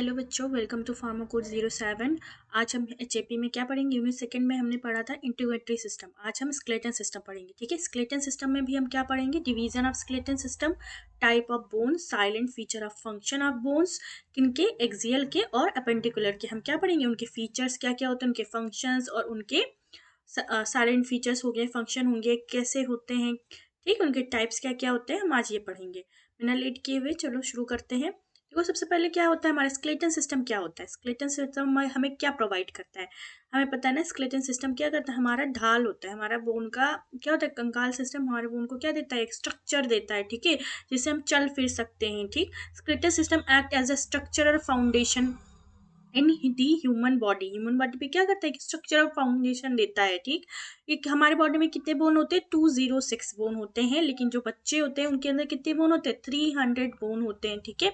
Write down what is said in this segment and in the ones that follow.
Hello बच्चों, welcome to pharma code 07। आज हम एचएपी में क्या पढ़ेंगे। यूनिट सेकंड में हमने पढ़ा था इंटीग्रेटरी सिस्टम। आज हम स्केलेटन सिस्टम पढ़ेंगे। ठीक है, स्केलेटन सिस्टम में भी हम क्या पढ़ेंगे, division of skeleton system, type of bones, silent feature of function of bones, किनके, एक्सियल के और अपेंडिकुलर के। हम क्या पढ़ेंगे, उनके फीचर्स क्या क्या होते हैं, उनके फंक्शंस और उनके साइलेंट फीचर्स हो गए, फंक्शन होंगे कैसे होते हैं, ठीक, उनके टाइप्स क्या क्या होते हैं, हम आज ये पढ़ेंगे। बिना लेट किए हुए चलो शुरू करते हैं। देखो, सबसे पहले क्या होता है, हमारा स्केलेटन सिस्टम क्या होता है। स्केलेटन सिस्टम हमें क्या प्रोवाइड करता है, हमें पता है ना। स्केलेटन सिस्टम क्या करता है, हमारा ढाल होता है, हमारा बोन का क्या होता है, कंकाल सिस्टम हमारे बोन को क्या देता है, एक स्ट्रक्चर देता है, ठीक है, जिससे हम चल फिर सकते हैं। ठीक, skeleton system act as a structural foundation in the human body पे क्या करता है, स्ट्रक्चरल फाउंडेशन देता है। ठीक, एक हमारे बॉडी में कितने बोन होते हैं, 206 बोन होते हैं, लेकिन जो बच्चे होते हैं उनके अंदर कितने बोन होते हैं, 300 बोन होते हैं। ठीक है,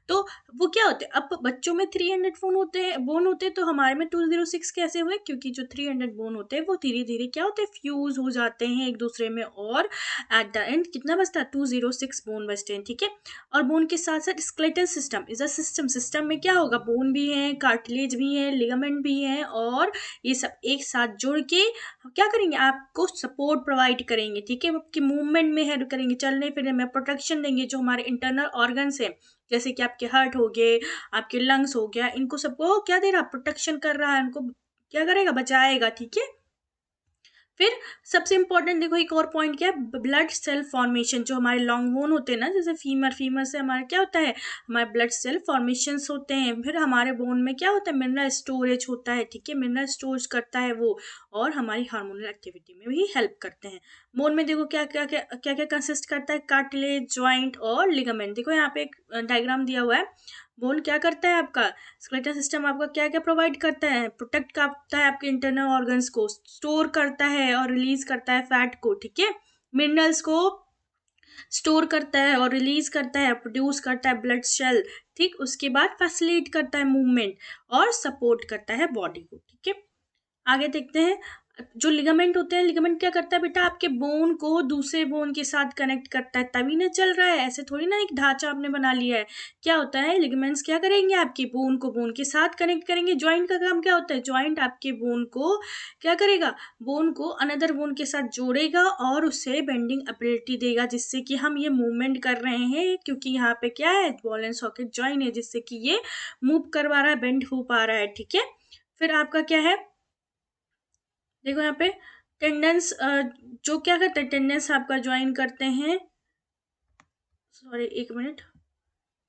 तो वो क्या होते हैं, अब बच्चों में 300 बोन होते हैं, तो हमारे में 206 कैसे हुए, क्योंकि जो 300 बोन होते हैं वो धीरे धीरे क्या होते हैं, फ्यूज हो जाते हैं एक दूसरे में, और एट द एंड कितना बचता है, 206 बोन बचते हैं। ठीक है, और बोन के साथ साथ skeletal system is a system में क्या होगा, बोन भी है, कार्टिलेज भी है, लिगामेंट भी है, और ये सब एक साथ जुड़ के क्या करेंगे, आपको सपोर्ट प्रोवाइड करेंगे। ठीक है, आपकी मूवमेंट में हेल्प करेंगे, चलने फिरने में प्रोटेक्शन देंगे। जो हमारे इंटरनल ऑर्गन्स है, जैसे कि आपके हार्ट हो गए, आपके लंग्स हो गया, इनको सबको क्या दे रहा, प्रोटेक्शन कर रहा है, इनको क्या करेगा, बचाएगा। ठीक है, फिर सबसे इंपॉर्टेंट देखो एक और पॉइंट क्या है, ब्लड सेल फॉर्मेशन। जो हमारे लॉन्ग बोन होते हैं ना, जैसे फीमर से हमारा क्या होता है, हमारे ब्लड सेल फॉर्मेशन होते हैं। फिर हमारे बोन में क्या होता है, मिनरल स्टोरेज होता है। ठीक है, मिनरल स्टोरेज करता है वो, और हमारी हार्मोनल एक्टिविटी में भी हेल्प करते हैं। बोन में देखो क्या क्या क्या क्या क्या कंसिस्ट करता है, कार्टिलेज, ज्वाइंट और लिगामेंट। देखो यहाँ पे एक डायग्राम दिया हुआ है। बोन क्या करता है आपका, स्केलेटल सिस्टम आपका क्या क्या प्रोवाइड करता है, प्रोटेक्ट करता है आपके इंटरनल ऑर्गन्स को, स्टोर करता है और रिलीज करता है फैट को। ठीक है, मिनरल्स को स्टोर करता है और रिलीज करता है, प्रोड्यूस करता है ब्लड सेल। ठीक, उसके बाद फैसिलिटेट करता है मूवमेंट और सपोर्ट करता है बॉडी को। ठीक है, आगे देखते हैं। जो लिगामेंट होते हैं, लिगामेंट क्या करता है बेटा, आपके बोन को दूसरे बोन के साथ कनेक्ट करता है, तभी ना चल रहा है, ऐसे थोड़ी ना एक ढांचा आपने बना लिया है। क्या होता है, लिगामेंट्स क्या करेंगे, आपके बोन को बोन के साथ कनेक्ट करेंगे। जॉइंट का काम क्या होता है, जॉइंट आपके बोन को क्या करेगा, बोन को अनदर बोन के साथ जोड़ेगा और उसे बेंडिंग एबिलिटी देगा, जिससे कि हम ये मूवमेंट कर रहे हैं, क्योंकि यहाँ पे क्या है, बॉल एंड सॉकेट जॉइंट है, जिससे कि ये मूव करवा रहा है, बेंड हो पा रहा है। ठीक है, फिर आपका क्या है, देखो यहाँ पे टेंडेंस, जो क्या करते हैं, टेंडेंस आपका ज्वाइन करते हैं, सॉरी एक मिनट,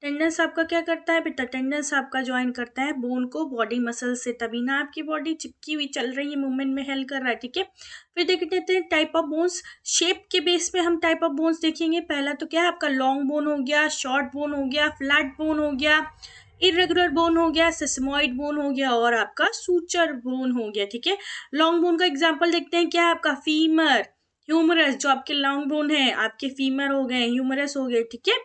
टेंडेंस आपका क्या करता है बेटा, टेंडेंस आपका ज्वाइन करता है बोन को बॉडी मसल से, तभी ना आपकी बॉडी चिपकी हुई चल रही है, मूवमेंट में हेल्प कर रहा है। ठीक है, फिर देख लेते हैं टाइप ऑफ बोन्स। शेप के बेस पे हम टाइप ऑफ बोन्स देखेंगे। पहला तो क्या है आपका, लॉन्ग बोन हो गया, शॉर्ट बोन हो गया, फ्लैट बोन हो गया, इरेगुलर बोन हो गया, सिस्मोइड बोन हो गया, और आपका सूचर बोन हो गया। ठीक है, लॉन्ग बोन का एग्जांपल देखते हैं, क्या है आपका, फीमर, ह्यूमरस। जो आपके लॉन्ग बोन है, आपके फीमर हो गए, ह्यूमरस हो गए। ठीक है,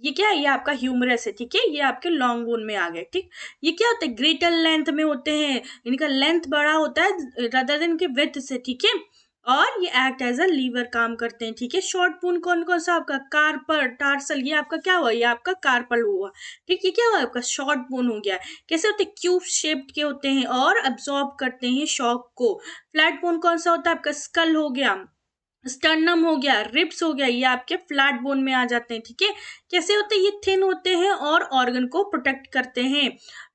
ये क्या है, ये आपका ह्यूमरस है। ठीक है, ये आपके लॉन्ग बोन में आ गए। ठीक, ये क्या होता है, ग्रेटर लेंथ में होते हैं, इनका लेंथ बड़ा होता है रादर देन के विड्थ से। ठीक है, और ये एक्ट एज अ लीवर काम करते हैं। ठीक है, शॉर्ट बोन कौन कौन सा आपका, कार्पल, टार्सल, ये आपका क्या हुआ, ये आपका कार्पल हुआ। ठीक, ये क्या हुआ आपका, शॉर्ट बोन हो गया। कैसे होते हैं, क्यूब शेप्ड के होते हैं और अब्सॉर्ब करते हैं शॉक को। फ्लैट बोन कौन सा होता है आपका, स्कल हो गया, स्टर्नम हो गया, रिब्स हो गया, ये आपके फ्लैट बोन में आ जाते हैं। ठीक है, कैसे होते हैं, ये थिन होते हैं और ऑर्गन को प्रोटेक्ट करते हैं।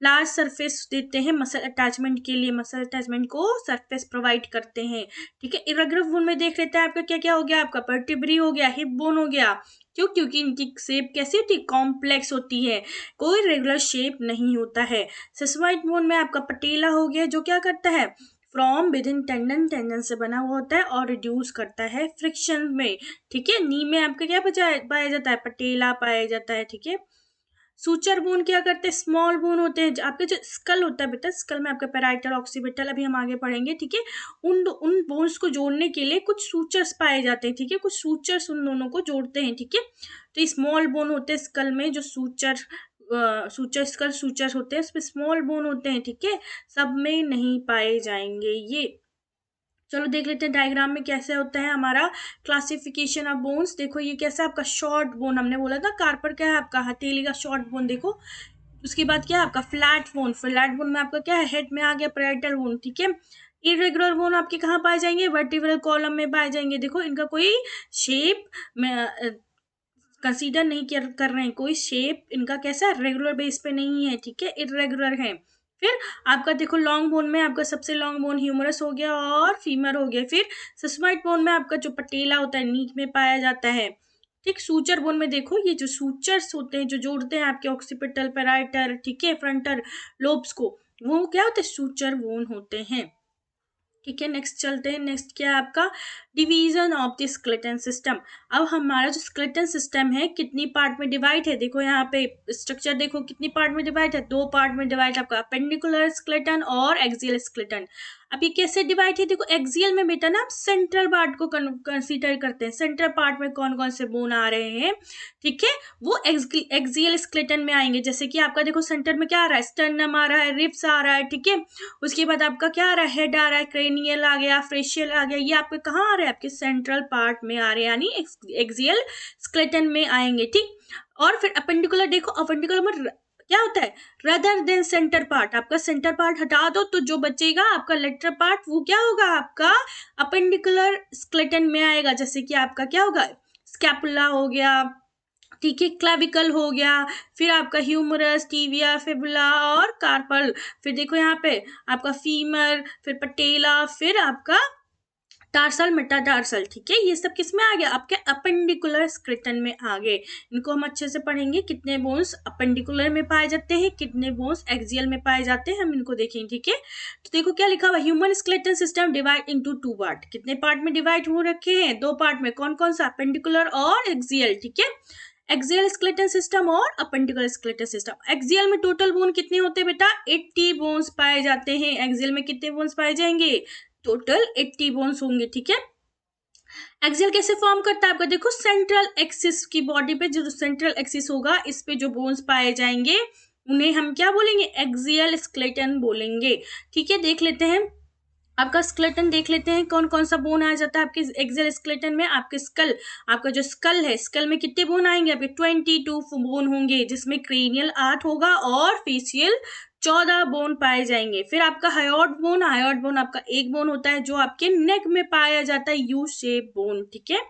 लार्ज सरफेस देते हैं मसल अटैचमेंट के लिए, मसल अटैचमेंट को सरफेस प्रोवाइड करते हैं। ठीक है, इरेगुलर बोन में देख लेते हैं, आपका क्या क्या हो गया, आपका वर्टेब्री हो गया, हिप बोन हो गया। क्यों, क्योंकि इनकी शेप कैसी होती है, कॉम्प्लेक्स होती है, कोई रेगुलर शेप नहीं होता है। सिस्मोइड बोन में आपका पटेला हो गया, जो क्या करता है, from with in tendon, tendon से बना हुआ होता है और रिड्यूस करता है फ्रिक्शन में। ठीक है, नी में आपका क्या पाया जाता है, पटेला पाया जाता है। ठीक है, सूचर बोन क्या करते हैं, स्मॉल बोन होते हैं। आपके जो स्कल होता है बेटा, स्कल में आपका पैराइटल, ऑक्सीपिटल, अभी हम आगे पढ़ेंगे। ठीक है, उन बोन्स को जोड़ने के लिए कुछ सूचर्स पाए जाते हैं। ठीक है, कुछ सूचर्स उन दोनों को जोड़ते हैं। ठीक है, तो ये स्मॉल बोन होते हैं स्कल में, जो सूचर स्कल सूचर्स होते हैं, उसमें स्मॉल बोन होते हैं। ठीक है, सब में नहीं पाए जाएंगे ये। चलो देख लेते हैं डायग्राम में कैसे होता है हमारा क्लासिफिकेशन ऑफ बोन्स। देखो ये कैसा आपका शॉर्ट बोन, हमने बोला था कार्पर क्या है आपका, हथेली का शॉर्ट बोन। देखो उसके बाद क्या है आपका फ्लैट बोन, फ्लैट बोन में आपका क्या है, हेड में आ गया पैराइटल बोन, ठीक है। इरेगुलर बोन आपके कहाँ पाए जाएंगे, वर्टिब्रल कॉलम में पाए जाएंगे। देखो इनका कोई शेप में कंसीडर नहीं कर रहे हैं, कोई शेप इनका कैसा रेगुलर बेस पे नहीं है, ठीक है, इरेगुलर है। फिर आपका देखो लॉन्ग बोन में आपका सबसे लॉन्ग बोन ह्यूमरस हो गया और फीमर हो गया। फिर सस्माइट बोन में आपका जो पटेला होता है नीक में पाया जाता है, ठीक। सूचर बोन में देखो ये जो सूचर्स होते हैं जो जोड़ते हैं आपके ऑक्सीपिटल पैराइटल, ठीक है, फ्रंटल लोब्स को, वो क्या होते हैं, सूचर बोन होते हैं, ठीक है। नेक्स्ट चलते हैं, नेक्स्ट क्या है आपका division of the skeleton system. अब हमारा जो स्केलेटन सिस्टम है कितनी पार्ट में डिवाइड है, देखो यहाँ पे स्ट्रक्चर देखो कितनी पार्ट में डिवाइड है, 2 पार्ट में डिवाइड है आपका, अपेंडिकुलर स्केलेटन और एक्सियल स्केलेटन। अब ये कैसे डिवाइड है, देखो एक्सियल में बेटा ना सेंट्रल पार्ट को कंसीडर करते हैं, सेंट्रल पार्ट में कौन कौन से बोन आ रहे हैं, ठीक है, वो एक्सियल स्केलेटन में आएंगे। जैसे कि आपका देखो सेंटर में क्या आ रहा है, स्टर्नम आ रहा है, रिब्स आ रहा है, ठीक है। उसके बाद आपका क्या आ रहा है, हेड आ रहा है, क्रेनियल आ गया, फेशियल आ गया, ये आपके कहाँ आ रहे हैं, आपके सेंट्रल पार्ट में आ रहे हैं, यानी एक्सियल स्केलेटन में आएंगे, ठीक। और फिर अपेंडिकुलर देखो, अपेंडिकुलर में क्या होता है, रदर देन सेंटर पार्ट, आपका सेंटर पार्ट हटा दो तो जो बचेगा आपका लेटरल पार्ट वो क्या होगा, आपका अपेंडिकुलर स्केलेटन में आएगा। जैसे कि आपका क्या होगा, स्कैपुला हो गया, ठीक है, क्लाविकल हो गया, फिर आपका ह्यूमरस, टीविया, फिबुला और कार्पल, फिर देखो यहाँ पे आपका फीमर, फिर पटेला, फिर आपका टार्सल, मेटाटार्सल, ठीक है। ये सब किस में आ गया, आपके अपेंडिकुलर स्केलेटन में आ गए। इनको हम अच्छे से पढ़ेंगे, कितने बोन्स अपेंडिकुलर में पाए जाते हैं, कितने बोन्स एक्सियल में पाए जाते हैं, हम इनको देखेंगे, ठीक है। तो देखो क्या लिखा हुआ, human skeleton system divide into 2 part, कितने पार्ट में डिवाइड हो रखे हैं, 2 पार्ट में, कौन कौन सा, अपेंडिकुलर और एक्सियल, ठीक है। एक्सियल स्केलेटन सिस्टम और अपेंडिकुलर स्केलेटन सिस्टम। एक्सियल में टोटल बोन कितने होते हैं बेटा, 80 बोन्स पाए जाते हैं। एक्सियल में कितने बोन्स पाए जाएंगे, टोटल 80 बोन्स होंगे, ठीक है। एक्सियल कैसे फॉर्म करता है आपका, देखो सेंट्रल एक्सिस की बॉडी पे जो सेंट्रल एक्सिस होगा इस पे जो बोन्स पाए जाएंगे उन्हें हम क्या बोलेंगे, एक्सियल स्केलेटन बोलेंगे, ठीक है। देख लेते हैं आपका स्केलेटन, देख लेते हैं कौन कौन सा बोन आ जाता है आपके एक्सियल स्केलेटन में। आपके स्कल, आपका जो स्कल है, स्कल में कितने बोन आएंगे, आपके 22 बोन होंगे, जिसमें क्रेनियल 8 होगा और फेशियल 14 बोन पाए जाएंगे। फिर आपका हायोइड बोन, हायोइड बोन आपका एक बोन होता है जो आपके नेक में पाया जाता है, यू शेप बोन, ठीक है।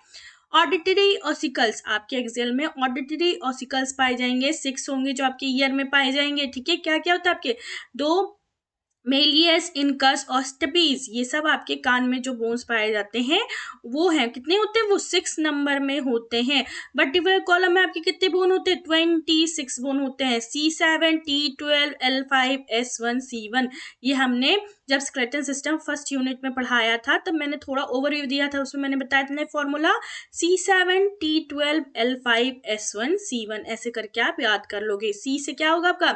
ऑडिटरी ऑसिकल्स, आपके एक्सियल में ऑडिटरी ऑसिकल्स पाए जाएंगे, 6 होंगे जो आपके ईयर में पाए जाएंगे, ठीक है। क्या क्या होता है आपके, 2 मेलियस, इनकस और स्टेपीज, ये सब आपके कान में जो बोन्स पाए जाते हैं वो हैं, कितने होते हैं, वो 6 नंबर में होते हैं। वर्टिब्रल कॉलम में आपके कितने बोन होते हैं, 26 बोन होते हैं, C7, T12, L5, S1, C1। ये हमने जब स्केलेटन सिस्टम फर्स्ट यूनिट में पढ़ाया था तब मैंने थोड़ा ओवरव्यू दिया था, उसमें मैंने बताया था formula C7, T12, L5, S1, C1, ऐसे करके आप याद कर लोगे। C से क्या होगा आपका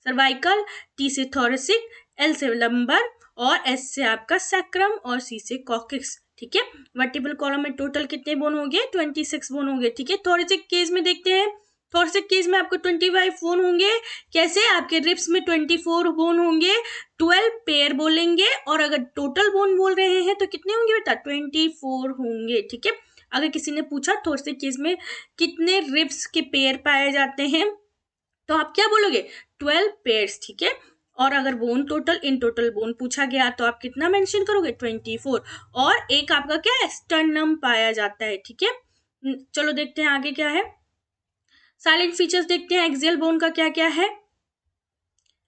सर्वाइकल, T से थोरेसिक, L से लंबर और S से आपका सैक्रम और C से कॉक्सिक्स, ठीक है। वर्टिब्रल कॉलम में टोटल कितने बोन होंगे, 26 बोन होंगे, ठीक है। थोरेसिक केस में देखते हैं, थोरेसिक केस में आपको 25 बोन होंगे, कैसे, आपके रिब्स में 24 बोन होंगे, 12 पेयर बोलेंगे, और अगर टोटल बोन बोल रहे हैं तो कितने होंगे बेटा, 24 होंगे, ठीक है। अगर किसी ने पूछा थोरेसिक केस में कितने रिब्स के पेयर पाए जाते हैं तो आप क्या बोलोगे, 12 पेयर्स, ठीक है। और अगर bone total, in total bone पूछा गया तो आप कितना मेंशन करोगे, 24। और एक आपका क्या है, स्टर्नम पाया जाता है, ठीक है। चलो देखते हैं आगे क्या है, साइलेंट फीचर्स देखते हैं एक्सियल बोन का क्या क्या है।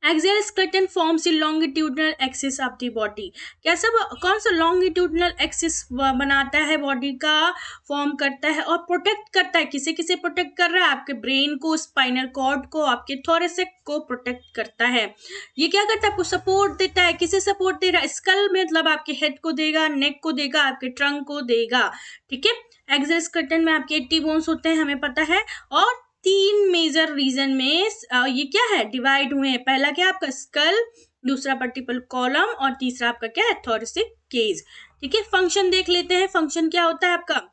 Axial skeleton forms the longitudinal axis of the body, कैसा, कौन सा लॉन्गिट्यूडनल एक्सिस बनाता है, बॉडी का फॉर्म करता है और प्रोटेक्ट करता है, किसे किसे प्रोटेक्ट कर रहा है, आपके ब्रेन को, स्पाइनल कॉर्ड को, आपके थोरेसिक को प्रोटेक्ट करता है। ये क्या करता है, आपको सपोर्ट देता है, किसे सपोर्ट दे रहा है, स्कल में मतलब आपके हेड को देगा, नेक को देगा, आपके ट्रंक को देगा, ठीक है। एक्सियल स्केलेटन में आपके 80 बोन्स होते हैं, हमें पता है, और 3 मेजर रीजन में ये क्या है, डिवाइड हुए हैं। पहला क्या आपका स्कल, दूसरा वर्टिब्रल कॉलम और तीसरा आपका क्या है, थोरेसिक केज, ठीक है। फंक्शन देख लेते हैं, फंक्शन क्या होता है आपका,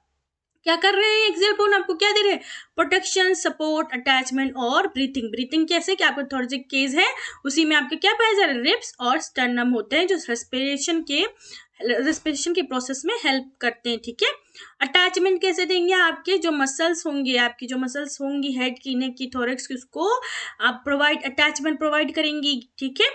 क्या कर रहे हैं एक्सियल बोन, आपको क्या दे रहे हैं, प्रोटेक्शन, सपोर्ट, अटैचमेंट और ब्रीथिंग। ब्रीथिंग कैसे, क्या आपका थोरेसिक केज है उसी में आपके क्या पाए जा रहे हैं, रिब्स और स्टर्नम होते हैं जो रेस्पिरेशन के प्रोसेस में हेल्प करते हैं, ठीक है। अटैचमेंट कैसे देंगे, आपके जो मसल्स होंगे, आपकी जो मसल्स होंगी हेड की, नेक की, थोरैक्स की, उसको आप अटैचमेंट प्रोवाइड करेंगी, ठीक है,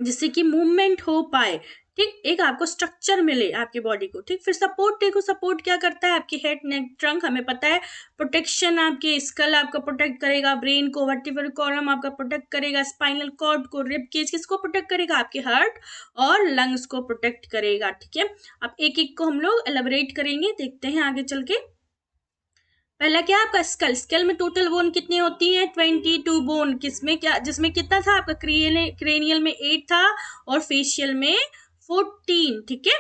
जिससे कि मूवमेंट हो पाए, ठीक, एक आपको स्ट्रक्चर मिले आपकी बॉडी को, ठीक। फिर सपोर्ट देखो, सपोर्ट क्या करता है, आपकी हेड, नेक, ट्रंक, हमें पता है, प्रोटेक्शन, आपके स्कल आपका प्रोटेक्ट करेगा, ब्रेन को, वर्टिब्रल कॉलम आपका प्रोटेक्ट करेगा, स्पाइनल कॉर्ड को, रिब केज किसको प्रोटेक्ट करेगा, आपके हार्ट और लंग्स को प्रोटेक्ट करेगा, ठीक है। अब एक एक को हम लोग एलेबरेट करेंगे, देखते हैं आगे चल के। पहला क्या आपका स्कल, स्कल में टोटल बोन कितनी होती है, 22 बोन, किसमें क्या, जिसमें कितना था आपका, क्रेनियल में 8 था और फेशियल में 14, ठीक है,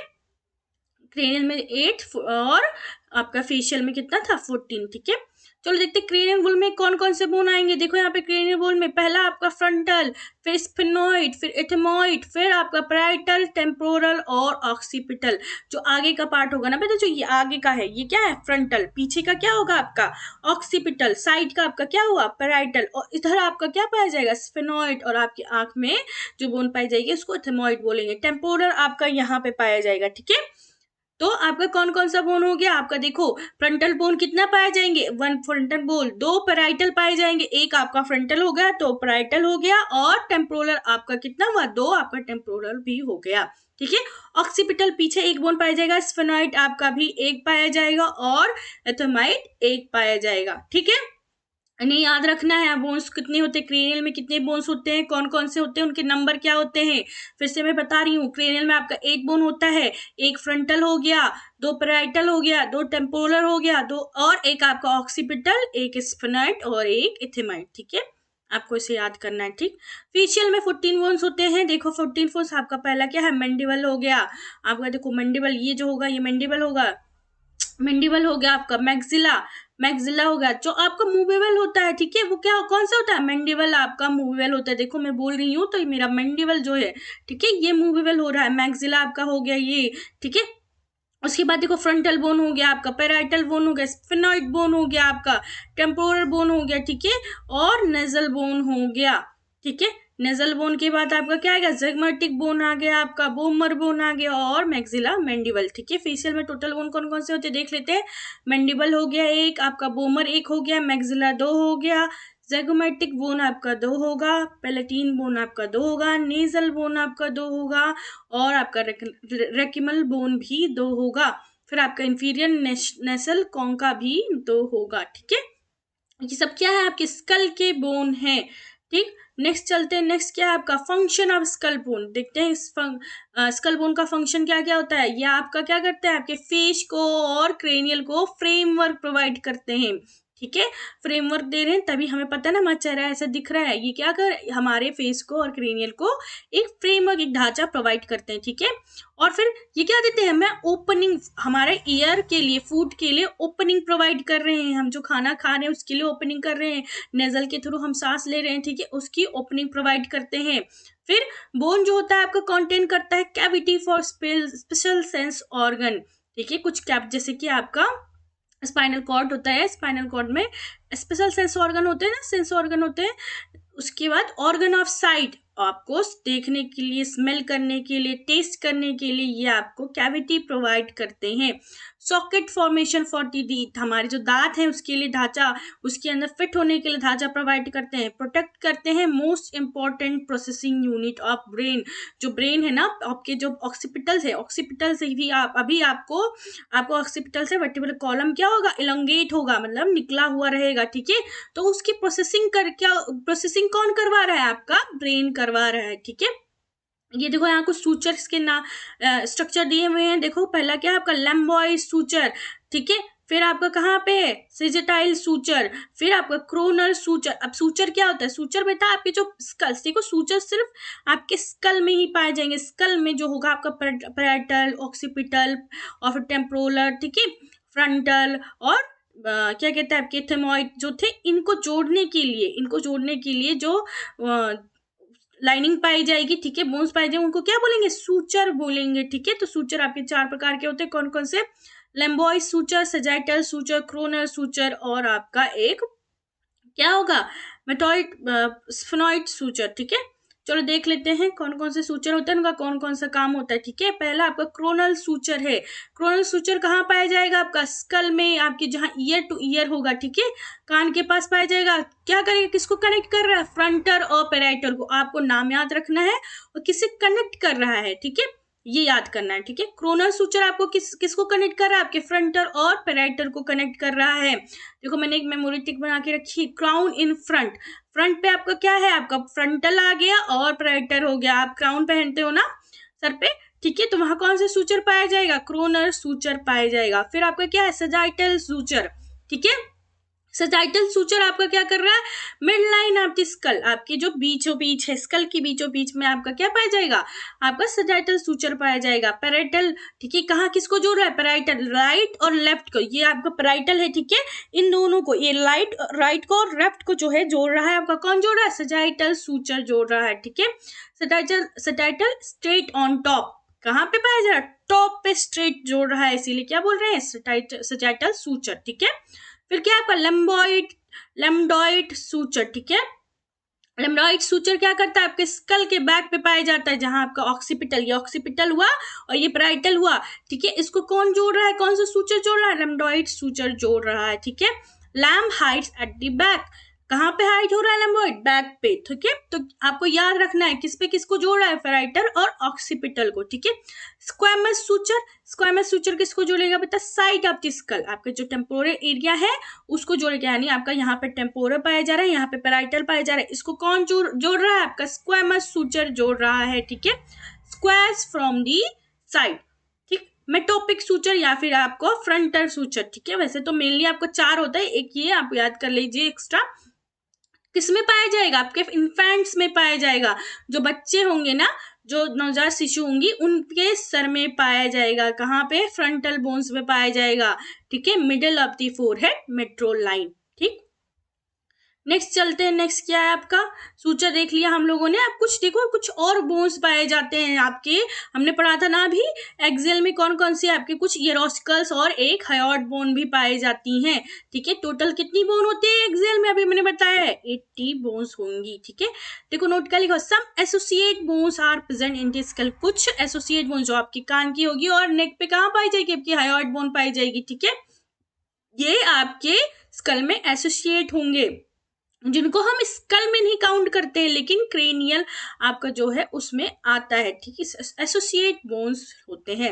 क्रेनियल में 8 और आपका फेशियल में कितना था, 14, ठीक है। चलो देखते क्रेनियल बोन में कौन कौन से बोन आएंगे। देखो यहाँ पे क्रेनियल बोन में पहला आपका फ्रंटल, फिर स्फेनॉइड, फिर एथमॉइड, फिर आपका पैराइटल, टेम्पोरल और ऑक्सीपिटल। जो आगे का पार्ट होगा ना बेटा, जो ये आगे का है, ये क्या है, फ्रंटल, पीछे का क्या होगा आपका ऑक्सीपिटल, साइड का आपका क्या हुआ, पैराइटल, और इधर आपका क्या पाया जाएगा, स्फेनॉइड, और आपकी आंख में जो बोन पाई जाएगी उसको एथमॉइड बोलेंगे। टेम्पोरल आपका यहाँ पे पाया जाएगा, ठीक है। तो आपका कौन कौन सा बोन हो गया आपका, देखो फ्रंटल बोन कितना पाए जाएंगे, 1 फ्रंटल बोन, 2 पैराइटल पाए जाएंगे, एक आपका फ्रंटल हो गया, तो पैराइटल हो गया, और टेम्पोरल आपका कितना हुआ, 2 आपका टेम्पोरल भी हो गया, ठीक है। ऑक्सीपिटल पीछे एक बोन पाया जाएगा, स्फेनॉइड आपका भी एक पाया जाएगा, और एथमाइड एक पाया जाएगा, ठीक है। नहीं याद रखना है बोन्स कितने होते हैं, क्रेनियल में कितने बोन्स होते हैं, कौन कौन से होते हैं, उनके नंबर क्या होते हैं, फिर से मैं बता रही हूँ। क्रेनियल में आपका 8 बोन होता है, एक फ्रंटल हो गया, 2 पैराइटल हो गया, 2 टेम्पोरल हो गया, 2 और एक आपका ऑक्सीपिटल, एक स्फेनॉइड और एक एथमाइड, ठीक है, आपको इसे याद करना है, ठीक। फेशियल में 14 बोन्स होते हैं, देखो 14 बोन्स आपका पहला क्या है, मैंडिबल हो गया आपका, देखो मैंडिबल ये जो होगा ये मैंडिबल होगा, मैंडिबल हो गया आपका, मैक्सिला, मैक्सिला हो गया, जो आपका मूवेबल होता है, ठीक है, वो क्या कौन सा होता है, मैंडिबल आपका मूवेबल होता है, देखो मैं बोल रही हूँ तो मेरा मैंडिबल जो है, ठीक है, ये मूवेबल हो रहा है, मैक्सिला आपका हो गया ये, ठीक है। उसके बाद देखो फ्रंटल बोन हो गया आपका, पैराइटल बोन हो गया, स्फेनॉइड बोन हो गया आपका, टेम्पोरल बोन हो गया, ठीक है, और नेजल बोन हो गया, ठीक है। नेजल बोन के बाद आपका क्या आएगा, ज़िगमैटिक बोन आ गया आपका, बोमर बोन आ गया, और मैक्सिला मैंडिबल, ठीक है। फेशियल में टोटल बोन कौन कौन से होते हैं देख लेते हैं। मैंडिबल हो गया एक आपका, बोमर एक हो गया, मैक्सिला 2 हो गया, ज़िगमैटिक बोन आपका 2 होगा, पैलेटिन बोन आपका 2 होगा, नेजल बोन आपका 2 होगा, और आपका रेक्यूमल बोन भी 2 होगा, फिर आपका इंफीरियर नेसल कॉन्का भी 2 होगा, ठीक है। ये सब क्या है, आपके स्कल के बोन है, ठीक। नेक्स्ट चलते हैं, नेक्स्ट क्या है आपका फंक्शन ऑफ स्कल बोन, देखते हैं स्कल बोन का फंक्शन क्या क्या होता है। ये आपका क्या करता है, आपके फेस को और क्रेनियल को फ्रेमवर्क प्रोवाइड करते हैं, ठीक है, फ्रेमवर्क दे रहे हैं, तभी हमें पता है ना हमारा चेहरा ऐसा दिख रहा है, ये क्या कर हमारे फेस को और क्रेनियल को एक फ्रेमवर्क, एक ढांचा प्रोवाइड करते हैं, ठीक है। और फिर ये क्या देते हैं, हमें ओपनिंग, हमारे ईयर के लिए, फूड के लिए ओपनिंग प्रोवाइड कर रहे हैं, हम जो खाना खा रहे हैं उसके लिए ओपनिंग कर रहे हैं, नेजल के थ्रू हम सांस ले रहे हैं, ठीक है, उसकी ओपनिंग प्रोवाइड करते हैं। फिर बोन जो होता है आपका कंटेन करता है cavity for special sense organ, ठीक है, कुछ कैप, जैसे कि आपका स्पाइनल कॉर्ड होता है, स्पाइनल कॉर्ड में स्पेशल सेंस ऑर्गन होते हैं ना, सेंस ऑर्गन होते हैं। उसके बाद ऑर्गन ऑफ साइट, आपको देखने के लिए, स्मेल करने के लिए, टेस्ट करने के लिए ये आपको कैविटी प्रोवाइड करते हैं। Socket formation for the teeth, हमारे जो दांत हैं उसके लिए ढांचा, उसके अंदर फिट होने के लिए ढांचा प्रोवाइड करते हैं, प्रोटेक्ट करते हैं most important processing unit of brain, जो ब्रेन है ना आपके, जो ऑक्सीपिटल है, ऑक्सीपिटल से भी आप अभी आपको ऑक्सीपिटल से वर्टिब्रल कॉलम क्या होगा, इलोंगेट होगा, मतलब निकला हुआ रहेगा, ठीक है। तो उसकी प्रोसेसिंग कौन करवा रहा है, आपका ब्रेन करवा रहा है, ठीक है। ये देखो यहाँ कुछ सूचर्स के ना स्ट्रक्चर दिए हुए हैं, देखो पहला क्या है आपका लैम्बॉइड सूचर, ठीक है, फिर आपका कहाँ पे है सेजेटाइल सूचर, फिर आपका क्रोनल सूचर। अब सूचर क्या होता है, सूचर बेटा आपके जो स्कल, देखो सूचर सिर्फ आपके स्कल में ही पाए जाएंगे, स्कल में जो होगा आपका पैराइटल, ऑक्सीपिटल और फिर टेम्पोरल, ठीक है, फ्रंटल, और क्या कहते हैं आपके एथमॉइड जो थे, इनको जोड़ने के लिए जो लाइनिंग पाई जाएगी, ठीक है, बोन्स पाई जाएंगे, उनको क्या बोलेंगे, सूचर बोलेंगे, ठीक है। तो सूचर आपके 4 प्रकार के होते हैं, कौन कौन से, lambdoid suture, sagittal suture, coronal suture, और आपका एक क्या होगा, मेटॉइड स्फेनॉइड सूचर, ठीक है। चलो देख लेते हैं कौन कौन से सूचर होते हैं, उनका कौन कौन सा काम होता है। ठीक है, पहला आपका क्रोनल सूचर है। क्रोनल सूचर कहाँ पाया जाएगा? आपका स्कल में, आपके जहाँ ईयर टू ईयर होगा, ठीक है, कान के पास पाया जाएगा। क्या करेगा? किसको कनेक्ट कर रहा है? फ्रंटर और पैराइटर को। आपको नाम याद रखना है और किसे कनेक्ट कर रहा है, ठीक है, ये याद करना है। ठीक है, क्रोनल सूचर आपको किसको कनेक्ट कर रहा है? आपके फ्रंटर और पैराइटर को कनेक्ट कर रहा है। देखो मैंने एक मेमोरी टिक बना के रखी, क्राउन इन फ्रंट। फ्रंट पे आपका क्या है? आपका फ्रंटल आ गया और पैराइटर हो गया। आप क्राउन पहनते हो ना सर पे, ठीक है, तो वहां कौन सा सूचर पाया जाएगा? क्रोनल सूचर पाया जाएगा। फिर आपका क्या है? Sagittal suture. ठीक है, सजाइटल सूचर आपका क्या कर रहा है? Mid line of the skull, आपके जो बीचों बीच है, स्कल के बीचों बीच में आपका क्या पाया जाएगा? आपका सजाइटल सूचर पाया जाएगा। पैराइटल, ठीक है, कहाँ किसको जोड़ रहा है? पैराइटल, राइट और लेफ्ट को। ये आपका पैराइटल है, ठीक है, इन दोनों को, ये राइट को और लेफ्ट को जो है जोड़ रहा है आपका। कौन जोड़ रहा है? सजाइटल सूचर जोड़ रहा है। ठीक है, सजाइटल स्ट्रेट ऑन टॉप, कहाँ पे पाया जा रहा है? टॉप पे स्ट्रेट जोड़ रहा है, इसीलिए क्या बोल रहे हैं? Sagittal suture. ठीक है, फिर क्या आपका लैम्बडॉइड सूचर। ठीक है, लैम्बडॉइड सूचर क्या करता है? आपके स्कल के बैक पे पाया जाता है, जहां आपका ऑक्सीपिटल, ये ऑक्सीपिटल हुआ और ये पैराइटल हुआ। ठीक है, इसको कौन जोड़ रहा है? कौन सा सूचर जोड़ रहा है? लैम्बडॉइड सूचर जोड़ रहा है। ठीक है, lamb Heights at the back, कहाँ पे हाइट हो रहा है? लैम्बडॉइड बैक पे। ठीक है, तो आपको याद रखना है किस पे किसको जोड़ रहा है? पैराइटल और ऑक्सीपिटल को। ठीक है, स्क्वैमस सूचर किसको जोड़ेगा बेटा? साइड ऑफ द स्कल, आपका जो टेम्पोरल एरिया है उसको जोड़ेगा, यानी आपका यहाँ पे टेम्पोरल पाया जा रहा है, यहाँ पे पैराइटल पाया जा रहा है, इसको कौन जोड़ रहा है? आपका स्क्वैमस सूचर जोड़ रहा है। ठीक है, स्क्वायर्स फ्रॉम दी साइड। ठीक, मेटोपिक सूचर या फिर आपको फ्रंटर सूचर। ठीक है, वैसे तो मेनली आपको 4 होता है, एक ये आप याद कर लीजिए एक्स्ट्रा। किसमें पाया जाएगा? आपके इन्फेंट्स में पाया जाएगा, जो बच्चे होंगे ना, जो नवजात शिशु होंगी, उनके सर में पाया जाएगा। कहाँ पे? फ्रंटल बोन्स में पाया जाएगा। ठीक है, मिडल ऑफ द फोरहेड, मेट्रोल लाइन। ठीक, नेक्स्ट चलते हैं। नेक्स्ट क्या है आपका? सूचर देख लिया हम लोगों ने। अब कुछ देखो, कुछ और बोन्स पाए जाते हैं आपके, हमने पढ़ा था ना अभी एक्सेल में कौन कौन से आपके, कुछ ईयरोस्कल्स और एक हायोइड बोन भी पाई जाती हैं। ठीक है, टोटल कितनी बोन होती है एक्सेल में? अभी मैंने बताया है 80 बोन्स होंगी। ठीक है, देखो नोट कर लिखो, some associate bones are present in the skull. कुछ एसोसिएट बोन जो आपकी कान की होगी और नेक पे कहाँ पाई जाएगी? आपकी हायोइड बोन पाई जाएगी। ठीक है, ये आपके स्कल में एसोसिएट होंगे, जिनको हम स्कल में नहीं काउंट करते हैं, लेकिन क्रेनियल आपका जो है उसमें आता है। ठीक है, एसोसिएट बोन्स होते हैं,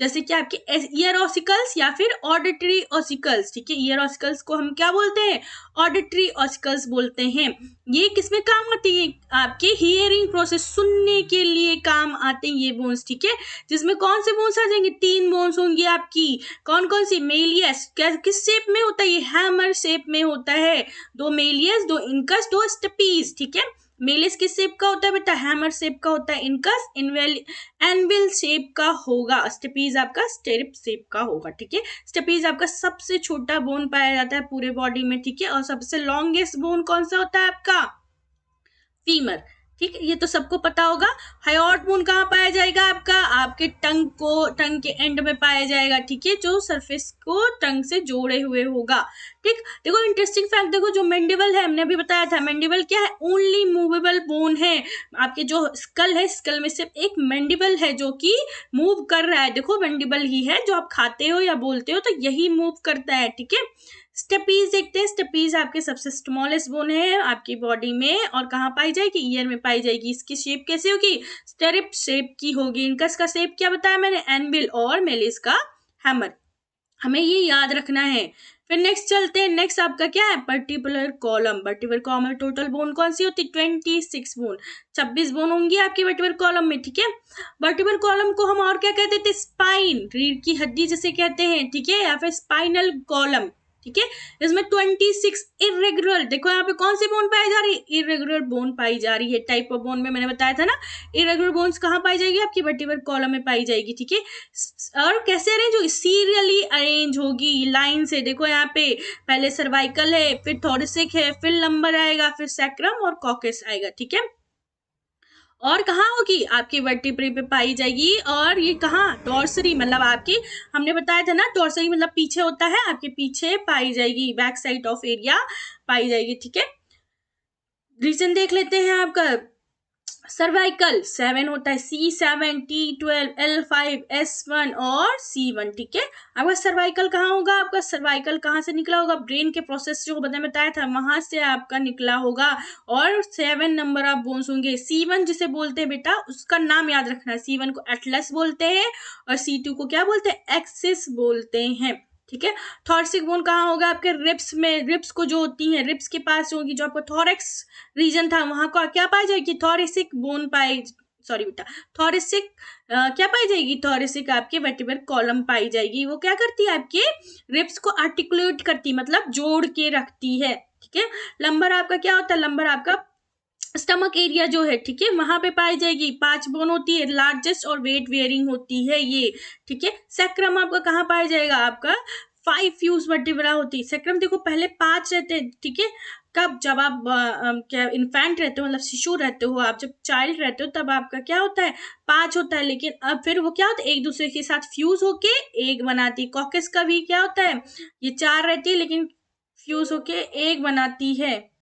जैसे कि आपके ईयर ऑसिकल्स या फिर ऑडिटरी ऑसिकल्स। ठीक है, ईयर ऑसिकल्स को हम क्या बोलते हैं? ऑडिटरी ऑसिकल्स बोलते हैं। ये किसमें काम आती है? आपके हियरिंग प्रोसेस, सुनने के लिए काम आते हैं ये बोन्स। ठीक है, जिसमें कौन से बोन्स आ जाएंगे? 3 बोन्स होंगी आपकी। कौन कौन सी? मेलियस, किस शेप में होता है? ये हैमर शेप में होता है। 2 मेलियस, 2 इनकस, 2 स्टेपीज। ठीक है, मेलियस किस शेप का होता है बेटा? हैमर शेप का होता है। इनकस एनविल शेप का होगा। स्टेपीज आपका स्टेरिप शेप का होगा। ठीक है, स्टेपीज आपका सबसे छोटा बोन पाया जाता है पूरे बॉडी में। ठीक है, और सबसे लॉन्गेस्ट बोन कौन सा होता है आपका? फीमर। ठीक है, ये तो सबको पता होगा। हायोइड बोन कहाँ पाया जाएगा आपका? आपके टंग के एंड में पाया जाएगा। ठीक है, जो सरफेस को टंग से जोड़े हुए होगा। ठीक, देखो इंटरेस्टिंग फैक्ट, देखो जो मैंडिबल है, हमने अभी बताया था, मैंडिबल क्या है? ओनली मूवेबल बोन है। आपके जो स्कल है, स्कल में सिर्फ एक मैंडिबल है जो कि मूव कर रहा है। देखो मैंडिबल ही है, जो आप खाते हो या बोलते हो तो यही मूव करता है। ठीक है, स्टेपीज देखते हैं। स्टेपीज आपके सबसे स्मॉलेस्ट बोन है आपकी बॉडी में, और कहाँ पाई जाएगी? ईयर में पाई जाएगी। इसकी शेप कैसी होगी? स्टेरिप शेप की होगी। इनकस का शेप क्या बताया मैंने? एनविल, और मेलिस का हैमर। हमें ये याद रखना है। फिर नेक्स्ट चलते हैं। नेक्स्ट आपका क्या है? Particular column. वर्टिब्रल कॉलम में टोटल बोन कौन सी होती है? 26 बोन, 26 बोन होंगी आपकी वर्टिब्रल कॉलम में। ठीक है, वर्टिब्रल कॉलम को हम और क्या कहते थे? स्पाइन, रीढ़ की हड्डी जिसे कहते हैं। ठीक है, या फिर स्पाइनल कॉलम। ठीक है, इसमें 26 इरेगुलर, देखो यहाँ पे कौन सी बोन पाई जा रही है? इरेगुलर बोन पाई जा रही है। टाइप ऑफ बोन में मैंने बताया था ना, इरेगुलर बोन्स कहाँ पाई जाएगी? आपकी वर्टिब्रल कॉलम में पाई जाएगी। ठीक है, और कैसे अरेंज होगी? सीरियली अरेंज होगी, लाइन से। देखो यहाँ पे पहले सर्वाइकल है, फिर थोरेसिक है, फिर लंबर आएगा, फिर सैक्रम और कॉकस आएगा। ठीक है, और कहाँ होगी? आपकी वर्टिब्रे पे पाई जाएगी। और ये कहाँ? डॉर्सरी, मतलब आपकी, हमने बताया था ना डॉर्सरी मतलब पीछे होता है, आपके पीछे पाई जाएगी, back side of area pi जाएगी। ठीक है, रीजन देख लेते हैं आपका। सर्वाइकल 7 होता है, C7, T12, L5, S1 और C1, ठीक है। आपका सर्वाइकल कहाँ होगा, आपका सर्वाइकल कहाँ से निकला होगा, ब्रेन के प्रोसेस जो बताया था वहां से आपका निकला होगा। और 7 नंबर ऑफ बोन्स होंगे। C1 जिसे बोलते हैं बेटा, उसका नाम याद रखना है, C1 को एटलस बोलते हैं और C2 को क्या बोलते हैं, एक्सिस बोलते हैं, ठीक है। थॉरसिक बोन कहाँ होगा, आपके रिब्स में, रिब्स को जो होती है, रिब्स के पास होगी, जो आपको थॉरेक्स रीजन था वहां को क्या पाई जाएगी, थॉरेसिक बोन पाई, सॉरी बेटा, थॉरेसिक क्या पाई जाएगी, थॉरेसिक आपके वर्टिब्रल कॉलम पाई जाएगी। वो क्या करती है, आपके रिब्स को आर्टिकुलेट करती, मतलब जोड़ के रखती है, ठीक है। लंबर आपका क्या होता है, लंबर आपका स्टमक एरिया जो है, ठीक है, वहां पे पाई जाएगी। 5 बोन होती है, लार्जेस्ट और वेट वेयरिंग होती है ये, ठीक है। सैक्रम आपका कहाँ पाया जाएगा, आपका 5 फ्यूज वर्टिब्रा होती है। सैक्रम देखो पहले 5 रहते हैं, ठीक है। कब, जब आप क्या इन्फेंट रहते हो, मतलब शिशु रहते हो, आप जब चाइल्ड रहते हो तब आपका क्या होता है, 5 होता है। लेकिन अब फिर वो क्या होता है, एक दूसरे के साथ फ्यूज होके एक बनाती है। कॉकस का भी क्या होता है, ये 4 रहती है लेकिन फ्यूज होके एक बनाती है,